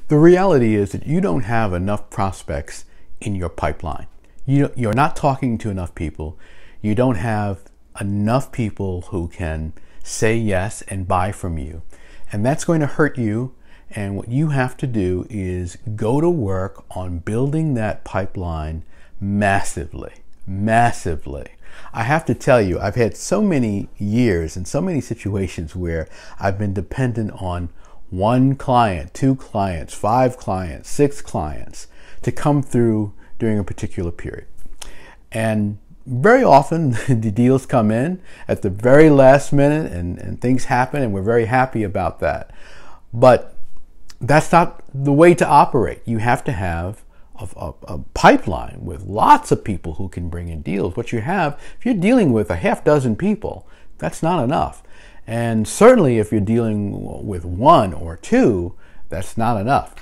The reality is that you don't have enough prospects in your pipeline. You're not talking to enough people. You don't have enough people who can say yes and buy from you. And that's going to hurt you. And what you have to do is go to work on building that pipeline massively, massively. I have to tell you, I've had so many years and so many situations where I've been dependent on one client, 2 clients, 5 clients, 6 clients to come through during a particular period. And very often the deals come in at the very last minute and things happen, and we're very happy about that. But that's not the way to operate. You have to have a pipeline with lots of people who can bring in deals. What you have, if you're dealing with a half dozen people, that's not enough. And certainly if you're dealing with 1 or 2, that's not enough.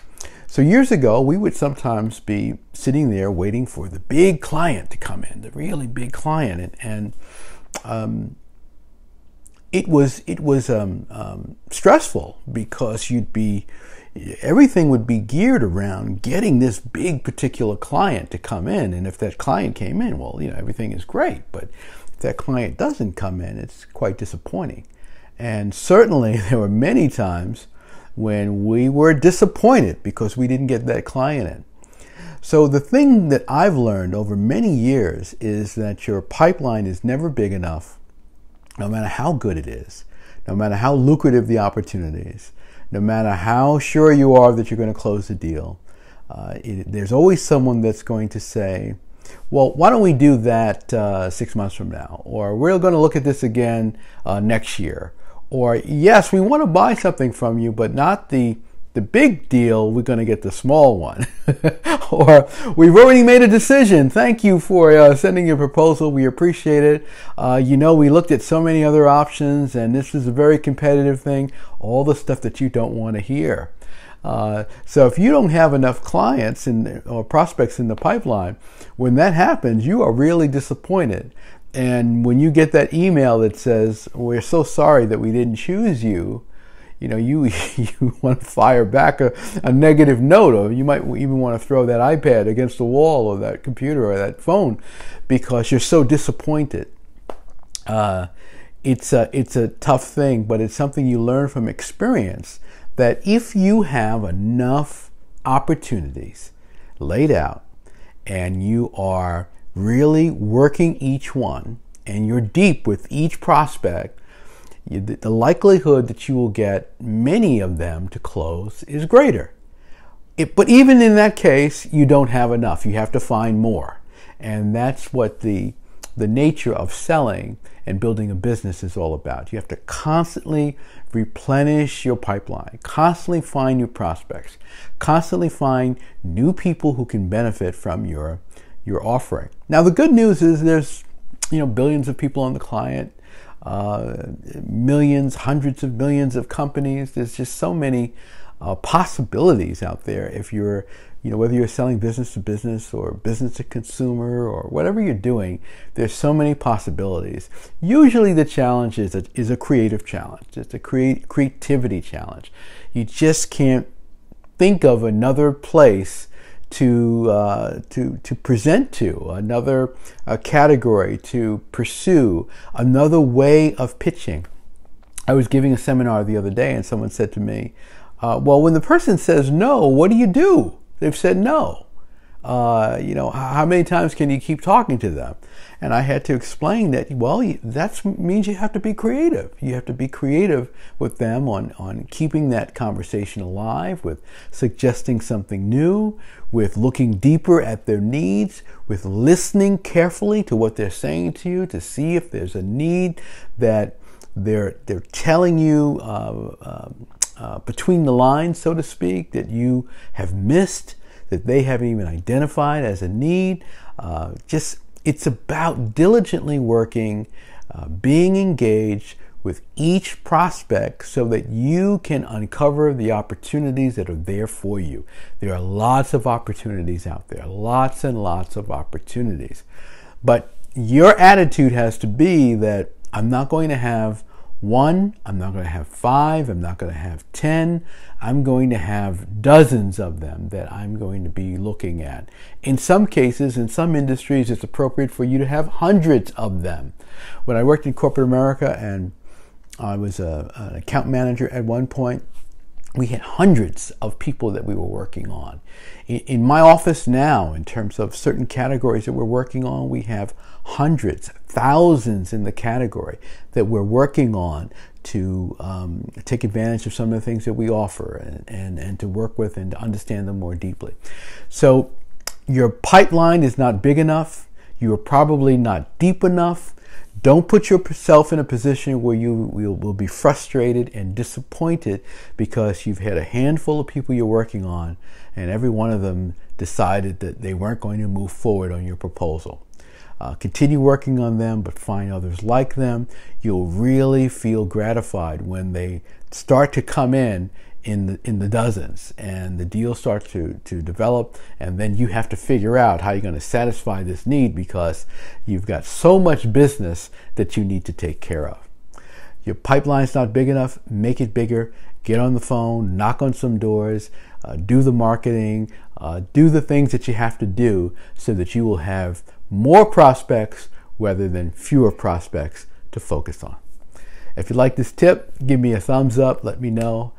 So years ago, we would sometimes be sitting there waiting for the big client to come in, the really big client, and it was stressful because everything would be geared around getting this big particular client to come in. And if that client came in, well, everything is great. But if that client doesn't come in, it's quite disappointing. And certainly there were many times when we were disappointed because we didn't get that client in. So the thing that I've learned over many years is that your pipeline is never big enough, no matter how good it is, no matter how lucrative the opportunities, no matter how sure you are that you're going to close the deal. There's always someone that's going to say, well, why don't we do that 6 months from now? Or we're going to look at this again next year. Or, yes, we want to buy something from you, but not the big deal. We're going to get the small one. Or, we've already made a decision. Thank you for sending your proposal. We appreciate it. We looked at so many other options, and this is a very competitive thing. All the stuff that you don't want to hear. So if you don't have enough clients or prospects in the pipeline, when that happens, you are really disappointed. And when you get that email that says, we're so sorry that we didn't choose you, you want to fire back a negative note, or you might even want to throw that iPad against the wall or that computer or that phone because you're so disappointed. It's a tough thing, but it's something you learn from experience, that if you have enough opportunities laid out and you are really working each one and you're deep with each prospect, the likelihood that you will get many of them to close is greater. But even in that case, you don't have enough. You have to find more. And that's what the nature of selling and building a business is all about. You have to constantly replenish your pipeline, constantly find new prospects, constantly find new people who can benefit from your offering. Now, the good news is there's billions of people on the client, millions, hundreds of millions of companies. There's just so many possibilities out there. If you're, whether you're selling business to business or business to consumer or whatever you're doing, there's so many possibilities. Usually the challenge is a creative challenge. It's a creativity challenge. You just can't think of another place to present to, another category to pursue, another way of pitching. I was giving a seminar the other day and someone said to me, well, when the person says no, what do you do? They've said no. How many times can you keep talking to them? And I had to explain that, well, that means you have to be creative. You have to be creative with them on keeping that conversation alive, with suggesting something new, with looking deeper at their needs, with listening carefully to what they're saying to you to see if there's a need that they're telling you between the lines, so to speak, that you have missed, that they haven't even identified as a need. It's about diligently working, being engaged with each prospect so that you can uncover the opportunities that are there for you. There are lots of opportunities out there, lots and lots of opportunities. But your attitude has to be that I'm not going to have 1, I'm not going to have 5, I'm not going to have 10, I'm going to have dozens of them that I'm going to be looking at. In some cases, in some industries, it's appropriate for you to have hundreds of them. When I worked in corporate America and I was an account manager at one point, we had hundreds of people that we were working on. In my office now, in terms of certain categories that we're working on, we have hundreds, thousands in the category that we're working on to take advantage of some of the things that we offer and to work with and to understand them more deeply. So your pipeline is not big enough. You are probably not deep enough. Don't put yourself in a position where you will be frustrated and disappointed because you've had a handful of people you're working on and every one of them decided that they weren't going to move forward on your proposal. Continue working on them, but find others like them. You'll really feel gratified when they start to come in the dozens and the deals start to develop, and then you have to figure out how you're going to satisfy this need because you've got so much business that you need to take care of. Your pipeline's not big enough, make it bigger. Get on the phone, knock on some doors, do the marketing, do the things that you have to do so that you will have more prospects rather than fewer prospects to focus on. If you like this tip, give me a thumbs up, let me know.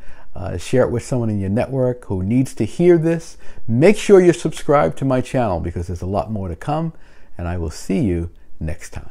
Share it with someone in your network who needs to hear this. Make sure you're subscribed to my channel because there's a lot more to come, and I will see you next time.